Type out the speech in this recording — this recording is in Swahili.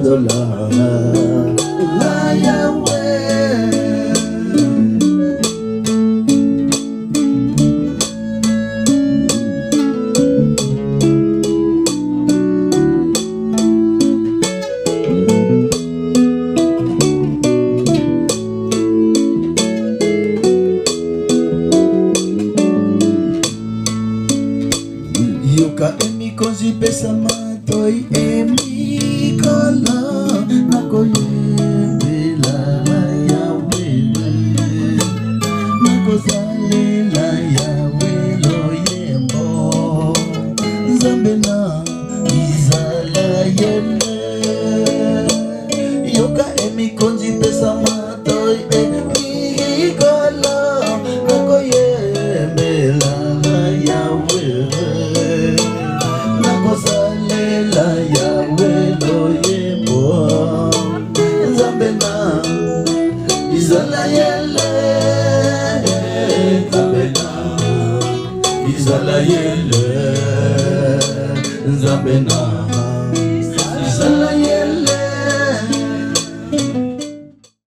adola la Yahweh. Yoka emi konzi pesa matoi emi kala nakoyembela Yahweh nakozalela Yahweh loyembo Nzambe na izala yele. Yoka emi konzi pesa matoi emi kala nakoyembela Yahweh nakozalela Yahweh loyembo Nzambe na izala yele. Nzambe na izala yele. Nzambe na